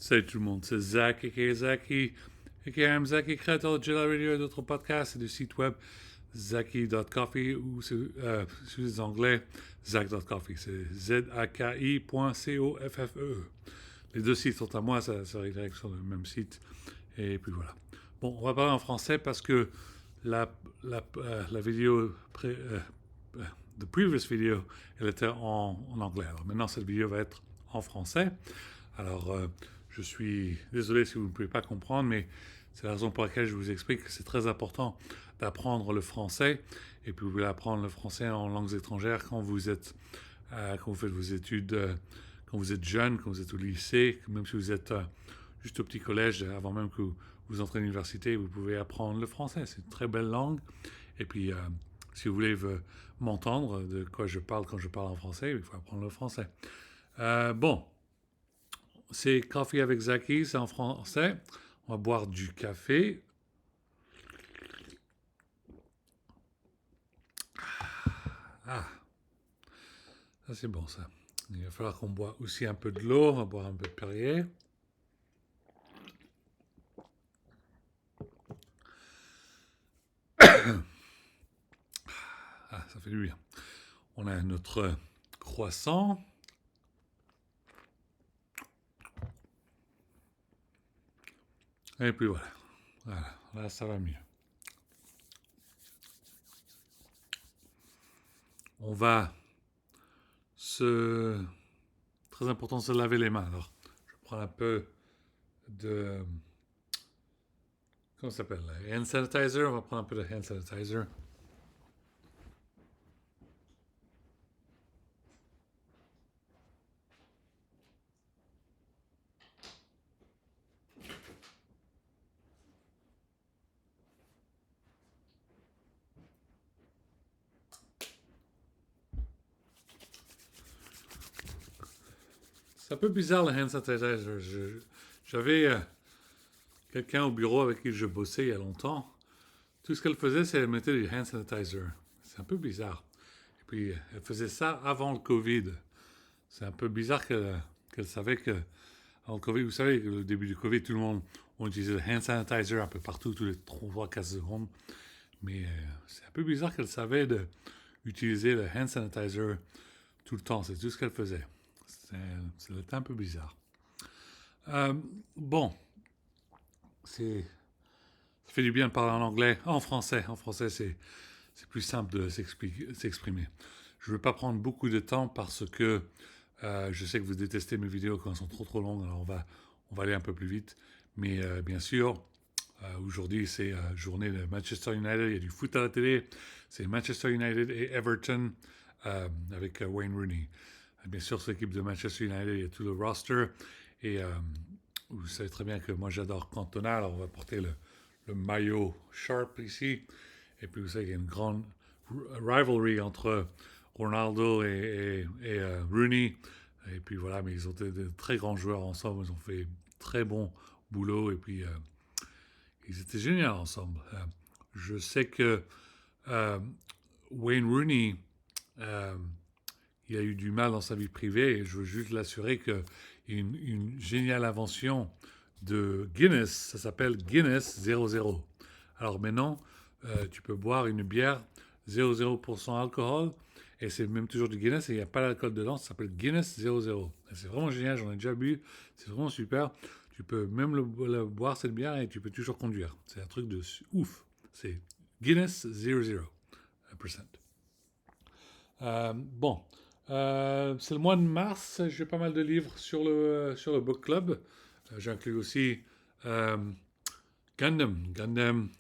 Salut tout le monde, c'est Zach, aka Zaki, aka I'm Zaki, créateur de Jedi Radio et d'autres podcasts et du site web zaki.coffee ou sur les anglais zach.coffee. C'est zaki.coffee. Les deux sites sont à moi, ça redirige sur le même site. Et puis voilà. Bon, on va parler en français parce que la vidéo, the previous video, elle était en anglais. Alors maintenant, cette vidéo va être en français. Alors, je suis désolé si vous ne pouvez pas comprendre, mais c'est la raison pour laquelle je vous explique que c'est très important d'apprendre le français. Et puis, vous pouvez apprendre le français en langues étrangères quand vous faites vos études, quand vous êtes jeune, quand vous êtes au lycée, même si vous êtes juste au petit collège, avant même que vous entrez à l'université, vous pouvez apprendre le français. C'est une très belle langue. Et puis, si vous voulez m'entendre de quoi je parle quand je parle en français, il faut apprendre le français. Bon, c'est Coffee avec Zaki, c'est en français. On va boire du café. Ah, ça c'est bon ça. Il va falloir qu'on boive aussi un peu de l'eau. On va boire un peu de Perrier. Ah, ça fait du bien. On a notre croissant. Et puis voilà. Voilà, là ça va mieux. On va se... Très important de se laver les mains. Alors, je prends un peu de... Comment ça s'appelle? Hand sanitizer. On va prendre un peu de hand sanitizer. C'est un peu bizarre le hand sanitizer. J'avais quelqu'un au bureau avec qui je bossais il y a longtemps. Tout ce qu'elle faisait, c'est qu'elle mettait du hand sanitizer. C'est un peu bizarre. Et puis, elle faisait ça avant le Covid. C'est un peu bizarre qu'elle savait que, avant le Covid, vous savez, au début du Covid, tout le monde on utilisait le hand sanitizer un peu partout, tous les 3-4 secondes. Mais c'est un peu bizarre qu'elle savait d'utiliser le hand sanitizer tout le temps. C'est tout ce qu'elle faisait. C'était un peu bizarre. Bon, ça fait du bien de parler en anglais, en français. En français, c'est plus simple de s'exprimer. Je ne veux pas prendre beaucoup de temps parce que je sais que vous détestez mes vidéos quand elles sont trop longues, alors on va aller un peu plus vite. Mais bien sûr, aujourd'hui c'est journée de Manchester United, il y a du foot à la télé. C'est Manchester United et Everton avec Wayne Rooney. Bien sûr, cette équipe de Manchester United, il y a tout le roster. Et vous savez très bien que moi j'adore Cantona, alors on va porter le maillot Sharp ici. Et puis vous savez qu'il y a une grande rivalry entre Ronaldo et Rooney. Et puis voilà, mais ils ont été de très grands joueurs ensemble. Ils ont fait très bon boulot. Et puis ils étaient géniaux ensemble. Je sais que euh, Wayne Rooney, euh, il a eu du mal dans sa vie privée. Et je veux juste l'assurer qu'il y a une géniale invention de Guinness. Ça s'appelle Guinness 00. Alors maintenant, tu peux boire une bière 0,0% alcool et c'est même toujours du Guinness et il n'y a pas d'alcool dedans. Ça s'appelle Guinness 00. Et c'est vraiment génial, j'en ai déjà bu. C'est vraiment super. Tu peux même le boire cette bière et tu peux toujours conduire. C'est un truc de ouf. C'est Guinness 00%. Bon, c'est le mois de mars. J'ai pas mal de livres sur le book club. J'inclus aussi euh, Gundam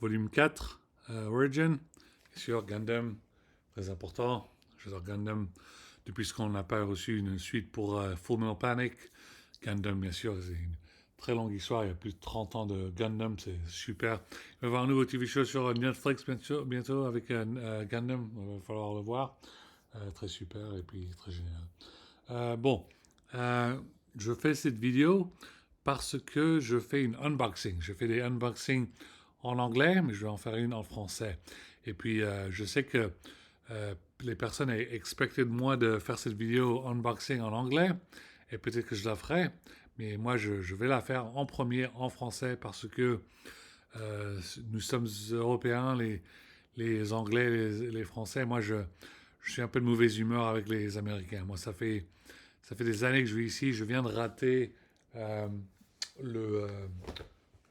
volume 4, Origin. Bien sûr, Gundam, très important. J'adore Gundam. Depuis qu'on n'a pas reçu une suite pour Full Metal Panic. Gundam, bien sûr, c'est une très longue histoire. Il y a plus de 30 ans de Gundam, c'est super. Il va y avoir un nouveau TV show sur Netflix bientôt avec Gundam. Il va falloir le voir. Très super et puis très génial. Bon, euh, je fais cette vidéo parce que je fais une unboxing. Je fais des unboxings en anglais, mais je vais en faire une en français. Et puis, je sais que les personnes expectaient de moi de faire cette vidéo unboxing en anglais. et peut-être que je la ferai, mais moi je vais la faire en premier en français parce que nous sommes Européens, les Anglais, les Français. Moi je suis un peu de mauvaise humeur avec les Américains. Moi ça fait des années que je vis ici. Je viens de rater euh, le, euh,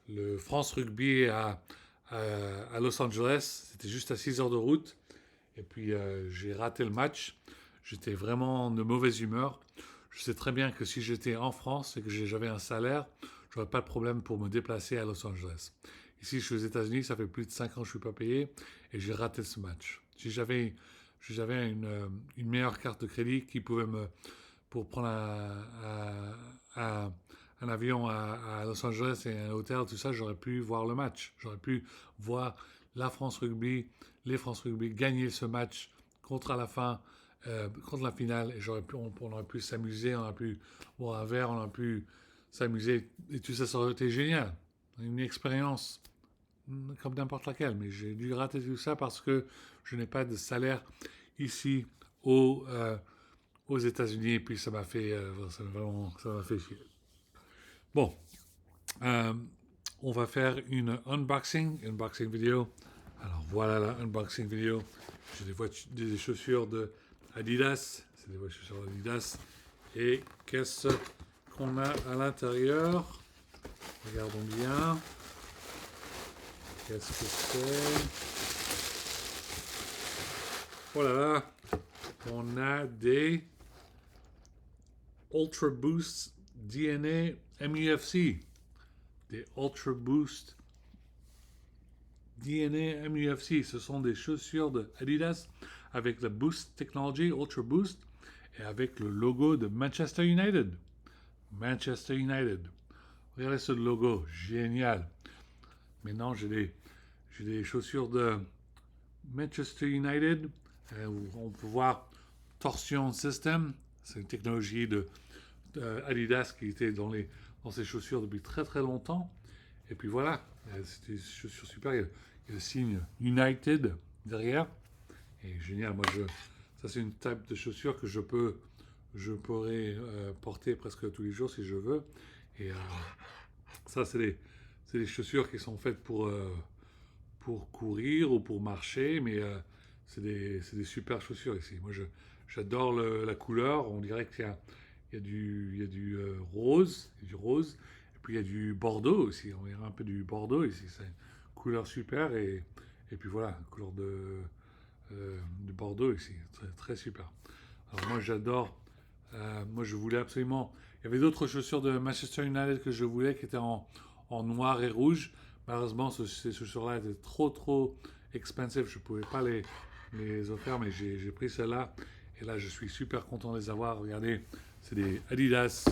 le France Rugby à Los Angeles. C'était juste à 6 heures de route. Et puis j'ai raté le match. J'étais vraiment de mauvaise humeur. Je sais très bien que si j'étais en France et que j'avais un salaire, j'aurais pas de problème pour me déplacer à Los Angeles. Ici, je suis aux États-Unis, ça fait plus de 5 ans que je suis pas payé et j'ai raté ce match. Si j'avais une meilleure carte de crédit qui pouvait me pour prendre un avion à Los Angeles et un hôtel, tout ça, j'aurais pu voir le match. J'aurais pu voir la France Rugby, les France Rugby gagner ce match contre à la fin, contre la finale. Et on aurait pu s'amuser, on aurait pu boire un verre, on aurait pu s'amuser. Et tout ça, ça aurait été génial. Une expérience comme n'importe laquelle. Mais j'ai dû rater tout ça parce que je n'ai pas de salaire ici aux États-Unis. Et puis ça m'a fait, ça m'a fait chier. Bon, euh, on va faire une unboxing vidéo. Alors voilà la unboxing vidéo. J'ai des chaussures de Adidas. C'est des chaussures Adidas. Et qu'est-ce qu'on a à l'intérieur? Regardons bien. Qu'est-ce que c'est? Oh là là, on a des Ultra Boost DNA MUFC. Des Ultra Boost DNA MUFC. Ce sont des chaussures de Adidas avec la Boost Technology Ultra Boost et avec le logo de Manchester United. Manchester United. Regardez ce logo, génial. Maintenant, j'ai des chaussures de Manchester United. On peut voir Torsion System. C'est une technologie de Adidas qui était dans ces chaussures depuis très très longtemps. Et puis voilà, c'est des chaussures super. Il y a le signe United derrière. Et génial, ça c'est une type de chaussure que je pourrais porter presque tous les jours si je veux. Et ça c'est des chaussures qui sont faites pour courir ou pour marcher, mais c'est des super chaussures ici. J'adore la couleur. On dirait il y a du rose, et puis il y a du bordeaux aussi. On dirait un peu du bordeaux ici. C'est une couleur super, et puis voilà, couleur de bordeaux ici. Très, très super. Alors moi j'adore. Moi je voulais absolument. Il y avait d'autres chaussures de Manchester United que je voulais qui étaient en noir et rouge. Malheureusement, ces chaussures-là étaient trop expensive. Je ne pouvais pas les offrir, mais j'ai pris celle-là. Et là, je suis super content de les avoir. Regardez, c'est des Adidas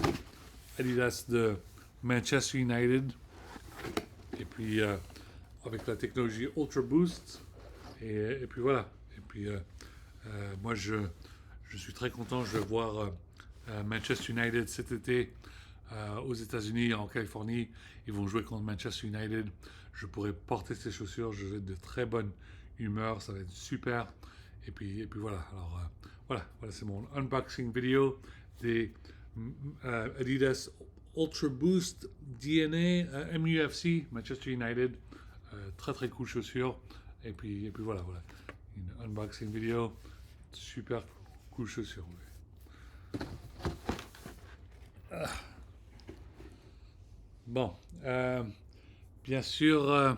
de Manchester United. Et puis, avec la technologie Ultra Boost. Et puis voilà. Et puis, moi, je suis très content. Je vais voir Manchester United cet été aux États-Unis, en Californie. Ils vont jouer contre Manchester United. Je pourrai porter ces chaussures. Je vais être de très bonne humeur. Ça va être super. Et puis voilà. Alors voilà c'est mon unboxing vidéo des Adidas Ultra Boost DNA MUFC Manchester United. Très très cool chaussures. Et puis voilà. Une unboxing vidéo. Super cool chaussures. Bon, bien sûr,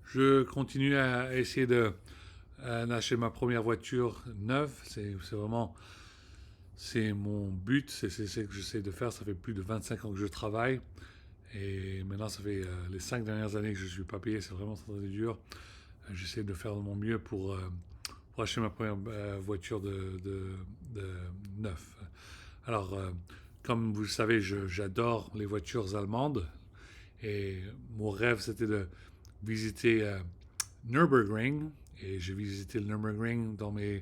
je continue à essayer d'acheter ma première voiture neuve. C'est mon but, c'est ce que j'essaie de faire. Ça fait plus de 25 ans que je travaille. Et maintenant, ça fait les 5 dernières années que je ne suis pas payé. C'est vraiment très, très dur. J'essaie de faire de mon mieux pour acheter ma première voiture de neuf. Alors, comme vous le savez, j'adore les voitures allemandes. Et mon rêve, c'était de visiter Nürburgring. Et j'ai visité le Nürburgring dans ma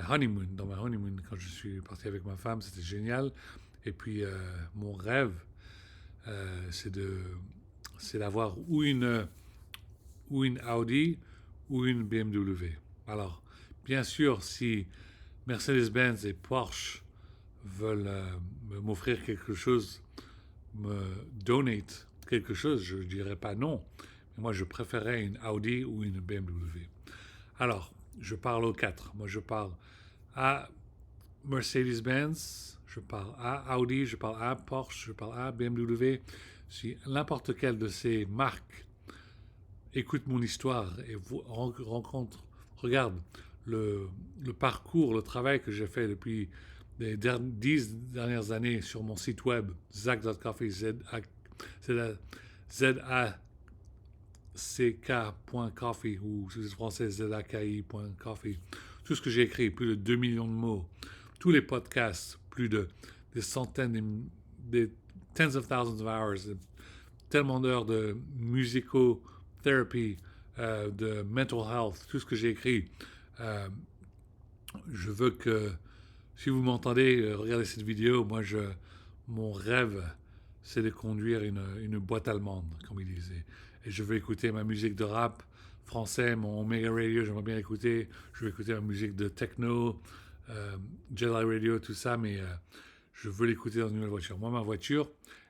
honeymoon, quand je suis parti avec ma femme. C'était génial. Et puis, mon rêve, c'est d'avoir ou une Audi ou une BMW. Alors, bien sûr, si Mercedes-Benz et Porsche veulent m'offrir quelque chose, me donate quelque chose, je ne dirais pas non. Mais moi, je préférais une Audi ou une BMW. Alors, je parle aux quatre. Moi, je parle à Mercedes-Benz, je parle à Audi, je parle à Porsche, je parle à BMW. Si n'importe quelle de ces marques écoute mon histoire et vous rencontre, regarde le parcours, le travail que j'ai fait depuis les 10 dernières années sur mon site web, zac.coffee, zack.coffee, ou si c'est français, zaki.coffee. Tout ce que j'ai écrit, plus de 2 millions de mots, tous les podcasts, plus de des centaines, des tens of thousands of hours, tellement d'heures de musico-therapy, de mental health, tout ce que j'ai écrit. Euh, je veux que, si vous m'entendez, regardez cette vidéo. Mon rêve, c'est de conduire une boîte allemande, comme ils disaient. Et je veux écouter ma musique de rap français, mon Omega Radio, j'aimerais bien écouter. Je veux écouter ma musique de techno, Jedi Radio, tout ça, mais je veux l'écouter dans une nouvelle voiture. Moi, ma voiture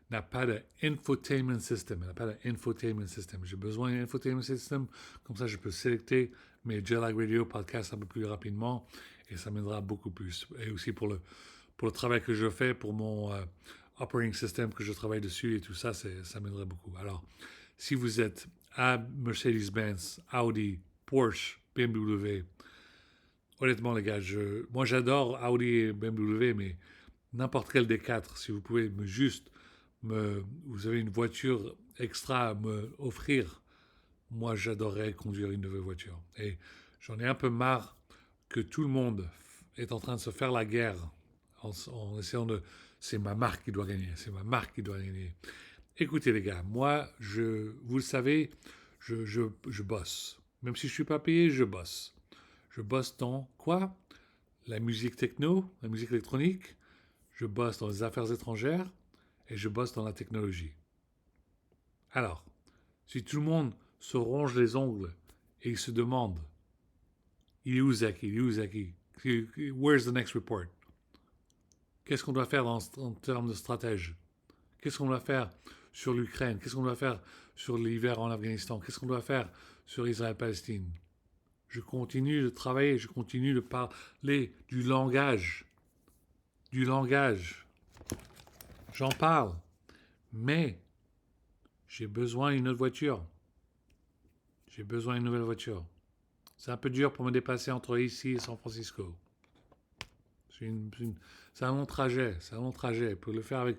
n'a pas d'infotainment system. Elle n'a pas d'infotainment system. J'ai besoin d'un infotainment system. Comme ça, je peux sélecter mes Jedi Radio podcasts un peu plus rapidement et ça m'aidera beaucoup plus. Et aussi pour le travail que je fais, pour mon operating system que je travaille dessus et tout ça, ça m'aiderait beaucoup. Alors, si vous êtes à Mercedes-Benz, Audi, Porsche, BMW, honnêtement, les gars, moi j'adore Audi et BMW, mais n'importe quel des quatre, si vous pouvez vous avez une voiture extra à me offrir, moi j'adorerais conduire une nouvelle voiture. Et j'en ai un peu marre que tout le monde est en train de se faire la guerre en essayant de... C'est ma marque qui doit gagner, c'est ma marque qui doit gagner. Écoutez les gars, moi, vous le savez, je bosse. Même si je ne suis pas payé, je bosse. Je bosse dans quoi? La musique techno, la musique électronique. Je bosse dans les affaires étrangères et je bosse dans la technologie. Alors, si tout le monde se ronge les ongles et il se demande, il est où Zaki? Il est où Zaki? Where's the next report? Qu'est-ce qu'on doit faire en termes de stratège? Qu'est-ce qu'on doit faire sur l'Ukraine? Qu'est-ce qu'on doit faire sur l'hiver en Afghanistan? Qu'est-ce qu'on doit faire sur Israël-Palestine? Je continue de travailler, je continue de parler du langage. Du langage. J'en parle. Mais j'ai besoin d'une autre voiture. J'ai besoin d'une nouvelle voiture. C'est un peu dur pour me déplacer entre ici et San Francisco. C'est un long trajet. C'est un long trajet. Pour le faire avec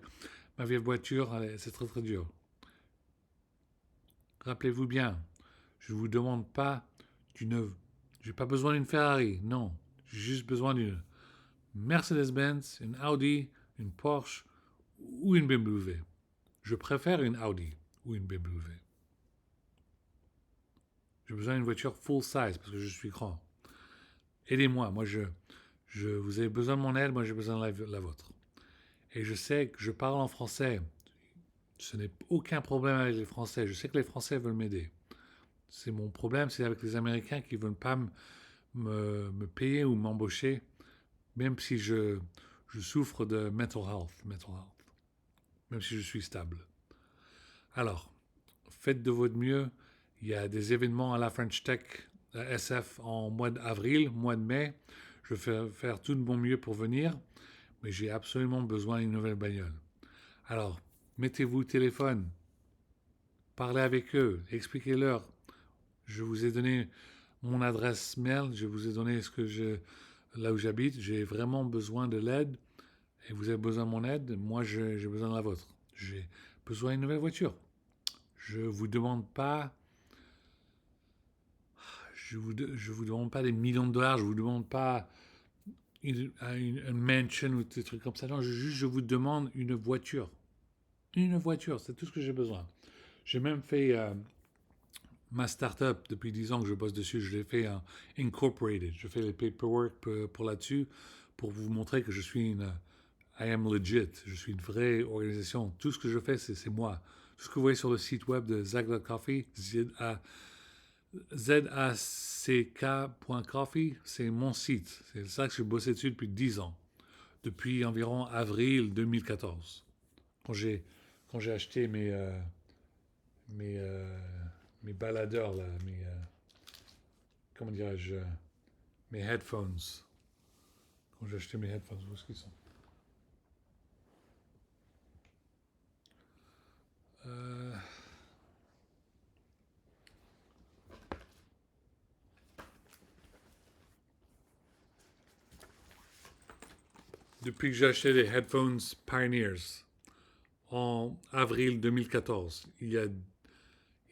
ma vieille voiture, c'est très très dur. Rappelez-vous bien, je ne vous demande pas d'une... J'ai pas besoin d'une Ferrari, non. J'ai juste besoin d'une Mercedes-Benz, une Audi, une Porsche ou une BMW. Je préfère une Audi ou une BMW. J'ai besoin d'une voiture full size parce que je suis grand. Aidez-moi, vous avez besoin de mon aide, moi j'ai besoin de la vôtre. Et je sais que je parle en français. Ce n'est aucun problème avec les Français. Je sais que les Français veulent m'aider. C'est mon problème, c'est avec les Américains qui ne veulent pas me payer ou m'embaucher, même si je souffre de mental health, même si je suis stable. Alors, faites de votre mieux. Il y a des événements à la French Tech, à SF, en mois d'avril, mois de mai. Je vais faire tout de mon mieux pour venir, mais j'ai absolument besoin d'une nouvelle bagnole. Alors, mettez-vous au téléphone, parlez avec eux, expliquez-leur. Je vous ai donné mon adresse mail, je vous ai donné là où j'habite. J'ai vraiment besoin de l'aide et vous avez besoin de mon aide. Moi, j'ai besoin de la vôtre. J'ai besoin d'une nouvelle voiture. Je vous demande pas, je vous demande pas des millions de dollars. Je vous demande pas une mansion ou des trucs comme ça. Non, je vous demande une voiture. Une voiture, c'est tout ce que j'ai besoin. J'ai même fait ma startup depuis 10 ans que je bosse dessus. Je l'ai fait en incorporated. Je fais les paperwork pour là-dessus pour vous montrer que je suis I am legit. Je suis une vraie organisation. Tout ce que je fais, c'est moi. Tout ce que vous voyez sur le site web de zack.coffee, zack.coffee, c'est mon site. C'est ça que je bossé dessus depuis 10 ans. depuis environ avril 2014, quand j'ai acheté mes, mes baladeurs, là, comment dirais-je, mes headphones. Quand j'ai acheté mes headphones, où est-ce qu'ils sont? Euh, Depuis que j'ai acheté les headphones Pioneers en avril 2014, il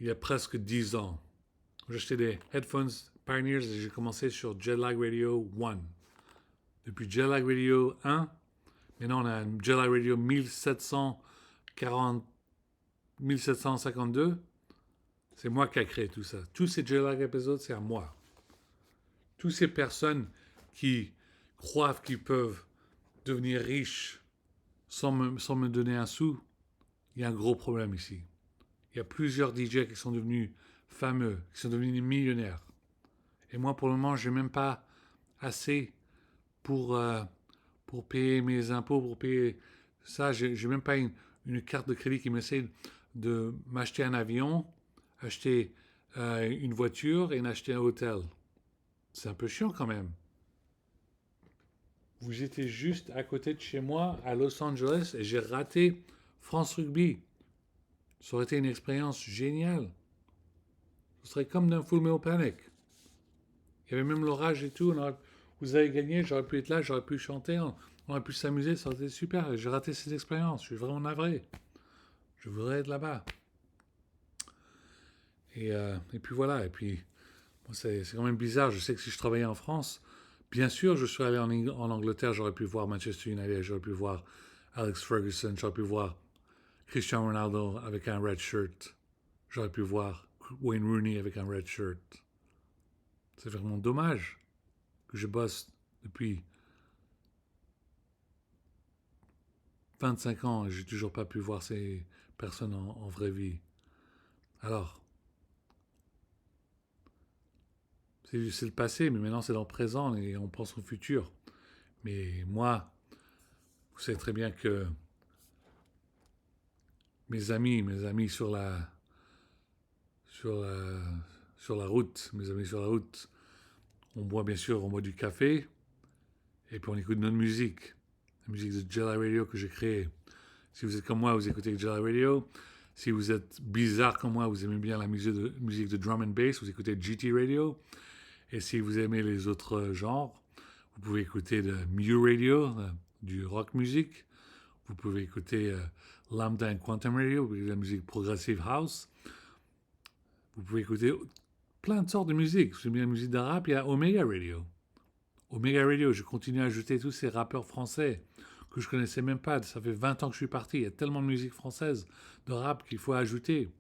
y a presque 10 ans, j'ai acheté des headphones Pioneers et j'ai commencé sur Jetlag Radio 1. Depuis Jetlag Radio 1, maintenant on a un Jetlag Radio 1740, 1752. C'est moi qui ai créé tout ça. Tous ces Jetlag épisodes, c'est à moi. Toutes ces personnes qui croient qu'ils peuvent devenir riches sans me donner un sou, il y a un gros problème ici. Il y a plusieurs DJ qui sont devenus fameux, qui sont devenus millionnaires. Et moi, pour le moment, je n'ai même pas assez pour, pour payer mes impôts, pour payer ça. Je n'ai même pas une carte de crédit qui m'essaie de m'acheter un avion, acheter une voiture et acheter un hôtel. C'est un peu chiant quand même. Vous étiez juste à côté de chez moi, à Los Angeles, et j'ai raté France Rugby. Ça aurait été une expérience géniale. Ce serait comme d'un Full Metal Panic. Il y avait même l'orage et tout. Vous avez gagné, j'aurais pu être là, j'aurais pu chanter, on aurait pu s'amuser, ça aurait été super. J'ai raté cette expérience, je suis vraiment navré. Je voudrais être là-bas. Et puis voilà, et puis bon, c'est quand même bizarre. Je sais que si je travaillais en France, bien sûr, je suis allé en Angleterre, j'aurais pu voir Manchester United, j'aurais pu voir Alex Ferguson, j'aurais pu voir Cristiano Ronaldo avec un red shirt, j'aurais pu voir Wayne Rooney avec un red shirt. C'est vraiment dommage que je bosse depuis 25 ans et j'ai toujours pas pu voir ces personnes en vraie vie. Alors, c'est le passé, mais maintenant c'est dans le présent et on pense au futur. Mais moi, vous savez très bien que mes amis sur la, sur la route, mes amis sur la route, on boit bien sûr, on boit du café et puis on écoute notre musique, la musique de Jelly Radio que j'ai créée. Si vous êtes comme moi, vous écoutez Jelly Radio. Si vous êtes bizarre comme moi, vous aimez bien la musique de drum and bass, vous écoutez GT Radio. Et si vous aimez les autres genres, vous pouvez écouter de Mew Radio, du rock music. Vous pouvez écouter Lambda and Quantum Radio, de la musique progressive house. Vous pouvez écouter plein de sortes de musique. Si vous aimez la musique d'arabe, il y a Omega Radio. Omega Radio, je continue à ajouter tous ces rappeurs français que je connaissais même pas. Ça fait 20 ans que je suis parti. Il y a tellement de musique française, de rap qu'il faut ajouter.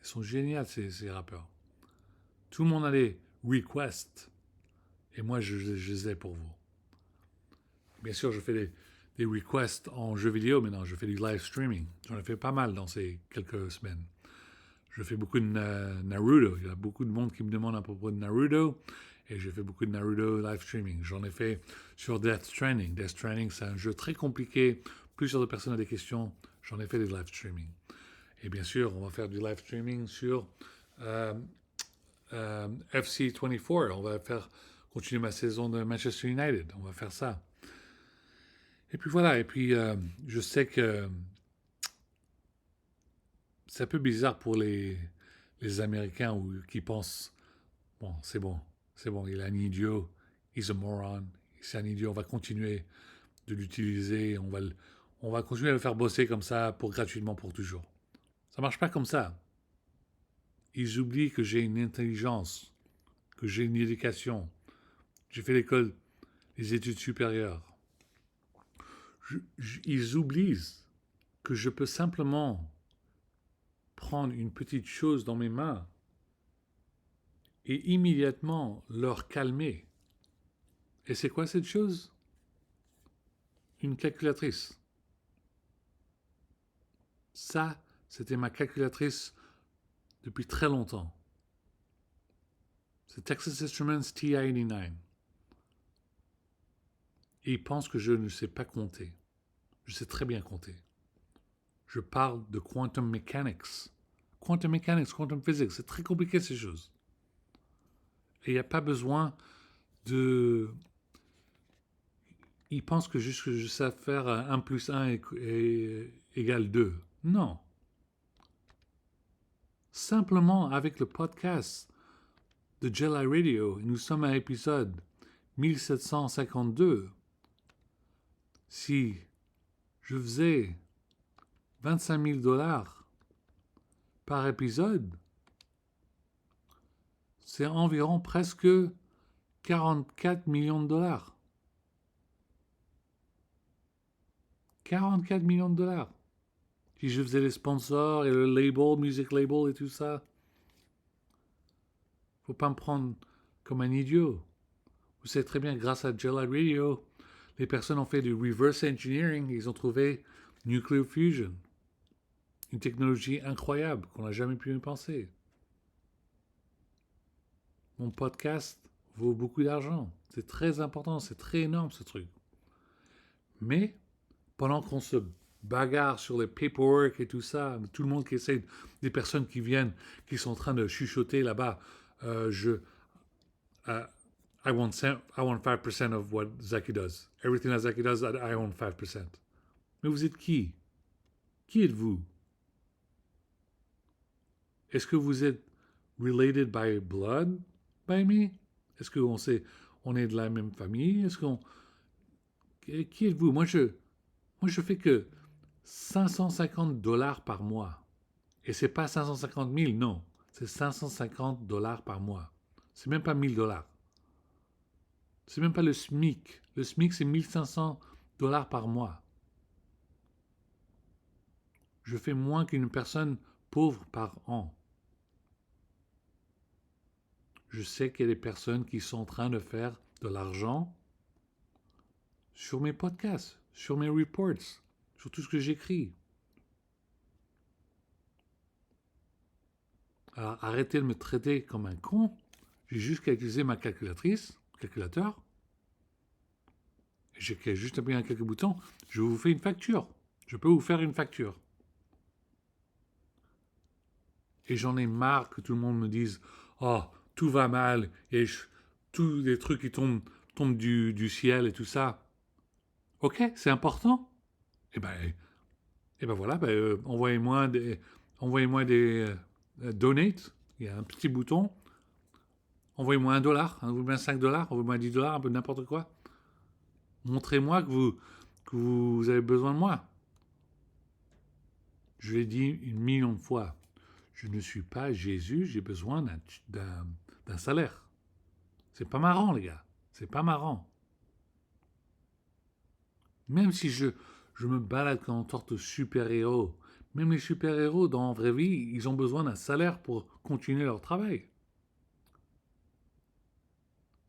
Ils sont géniaux, ces rappeurs. Tout le monde a des requests. Et moi, je les ai pour vous. Bien sûr, je fais des requests en jeux vidéo maintenant. Je fais du live streaming. J'en ai fait pas mal dans ces quelques semaines. Je fais beaucoup de Naruto. Il y a beaucoup de monde qui me demande à propos de Naruto. Et j'ai fait beaucoup de Naruto live streaming. J'en ai fait sur Death Stranding. Death Stranding, c'est un jeu très compliqué. Plusieurs personnes ont des questions. J'en ai fait des live streaming. Et bien sûr, on va faire du live streaming sur FC24. On va continuer ma saison de Manchester United. On va faire ça. Et puis voilà. Et puis, je sais que c'est un peu bizarre pour les Américains qui pensent, bon, c'est bon, il est un idiot, he's a moron, c'est un idiot, on va continuer de l'utiliser, on va continuer à le faire bosser comme ça gratuitement pour toujours. Ça marche pas comme ça. Ils oublient que j'ai une intelligence, que j'ai une éducation. J'ai fait l'école, les études supérieures. Ils oublient que je peux simplement prendre une petite chose dans mes mains et immédiatement leur calmer. Et c'est quoi cette chose? Une calculatrice. Ça, c'était ma calculatrice depuis très longtemps. C'est Texas Instruments TI-89. Et ils pensent que je ne sais pas compter. Je sais très bien compter. Je parle de quantum mechanics. Quantum mechanics, quantum physics, c'est très compliqué ces choses. Et il n'y a pas besoin de... Ils pensent que juste que je sais faire 1 plus 1 égale 2. Non. Simplement avec le podcast de Jelly Radio, nous sommes à l'épisode 1752. Si je faisais 25 000 dollars par épisode, c'est environ presque 44 millions de dollars. 44 millions de dollars. Si je faisais les sponsors et le label, music label et tout ça, faut pas me prendre comme un idiot. Vous savez très bien, grâce à Jelly Radio, les personnes ont fait du reverse engineering, ils ont trouvé nuclear fusion. Une technologie incroyable qu'on n'a jamais pu penser. Mon podcast vaut beaucoup d'argent. C'est très important, c'est très énorme ce truc. Mais pendant qu'on se bagarre sur les paperwork et tout ça, tout le monde qui essaie, des personnes qui viennent, qui sont en train de chuchoter là-bas, I want 5% of what Zaki does. Everything that Zaki does, I own 5%. Mais vous êtes qui? Qui êtes-vous? Est-ce que vous êtes related by blood by me? Est-ce qu'on on est de la même famille? Est-ce qu'on... Qui êtes-vous? Moi, je fais que 550 dollars par mois. Et c'est pas 550 000, non. C'est 550 dollars par mois. C'est même pas 1000 dollars. C'est même pas le SMIC. Le SMIC, c'est 1500 dollars par mois. Je fais moins qu'une personne pauvre par an. Je sais qu'il y a des personnes qui sont en train de faire de l'argent sur mes podcasts, sur mes reports, sur tout ce que j'écris. Alors arrêtez de me traiter comme un con. J'ai juste qu'à utiliser ma calculateur. J'ai qu'à juste appuyer un quelques boutons. Je vous fais une facture. Je peux vous faire une facture. Et j'en ai marre que tout le monde me dise « Oh, tout va mal, et tous les trucs qui tombent du ciel et tout ça. » Ok, c'est important. Et ben voilà, envoyez-moi des donate. Il y a un petit bouton. Envoyez-moi $1, envoyez-moi $5, envoyez-moi $10, un peu n'importe quoi. Montrez-moi que vous avez besoin de moi. Je l'ai dit 1 000 000 de fois. Je ne suis pas Jésus, j'ai besoin d'un salaire. C'est pas marrant, les gars. C'est pas marrant. Même si je me balade comme une sorte de super-héros, même les super-héros dans la vraie vie, ils ont besoin d'un salaire pour continuer leur travail.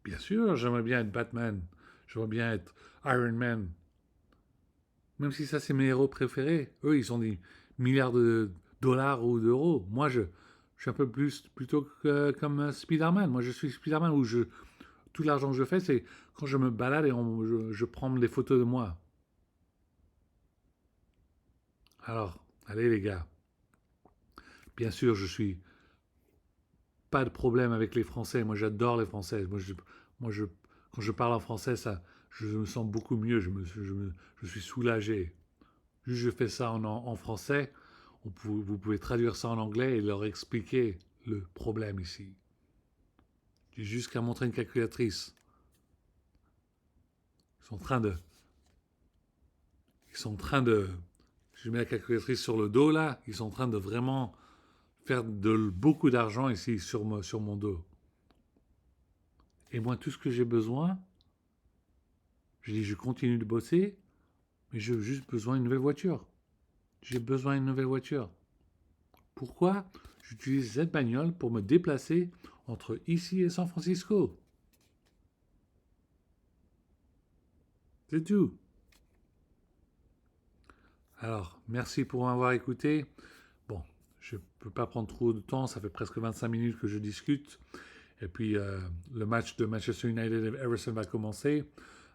Bien sûr, j'aimerais bien être Batman. J'aimerais bien être Iron Man. Même si ça, c'est mes héros préférés. Eux, ils ont des milliards de dollars ou d'euros. Moi, je suis un peu plus plutôt comme Spider-Man. Moi, je suis Spider-Man où tout l'argent que je fais, c'est quand je me balade et je prends des photos de moi. Alors, allez les gars. Bien sûr, je suis pas de problème avec les Français. Moi, j'adore les Français. Quand je parle en français, ça, je me sens beaucoup mieux. Je suis soulagé. Juste, je fais ça en français. Vous pouvez traduire ça en anglais et leur expliquer le problème ici. J'ai juste qu'à montrer une calculatrice. Ils sont en train de... Ils sont en train de... Je mets la calculatrice sur le dos là. Ils sont en train de vraiment faire beaucoup d'argent ici sur mon dos. Et moi, tout ce que j'ai besoin, je dis, je continue de bosser, mais j'ai juste besoin d'une nouvelle voiture. J'ai besoin d'une nouvelle voiture. Pourquoi j'utilise cette bagnole pour me déplacer entre ici et San Francisco? C'est tout. Alors, merci pour m'avoir écouté. Bon, je ne peux pas prendre trop de temps, ça fait presque 25 minutes que je discute. Et puis, le match de Manchester United et Everton va commencer.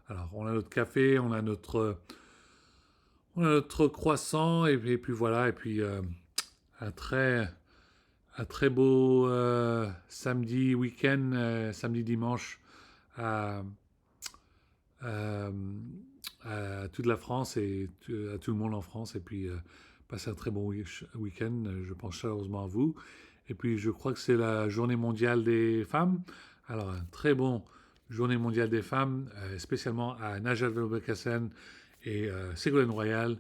Alors, on a notre café, on a notre croissant, puis voilà, et puis un très, un très beau samedi week-end, samedi dimanche à, à, à toute la France et à tout le monde en France. Et puis, passez un très bon week-end. Je pense chaleureusement à vous. Et puis, je crois que c'est la journée mondiale des femmes. Alors, un très bon journée mondiale des femmes, spécialement à Najat Vallaud-Belkacem et Ségolène Royal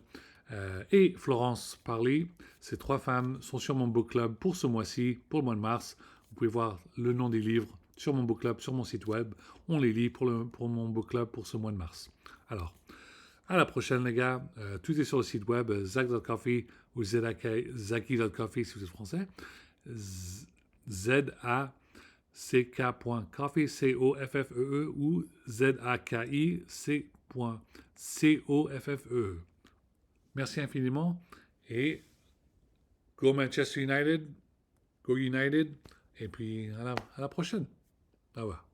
et Florence Parly. Ces trois femmes sont sur mon book club pour ce mois-ci, pour le mois de mars. Vous pouvez voir le nom des livres sur mon book club, sur mon site web. On les lit pour mon book club pour ce mois de mars. Alors, à la prochaine, les gars. Tout est sur le site web zach.coffee ou zaki.coffee si vous êtes français. Z-A-C-K.coffee, C-O-F-F-E-E ou Z-A-K-I-C.C-O-F-F-E-E. Merci infiniment et go Manchester United, go United et puis à la prochaine. Au revoir.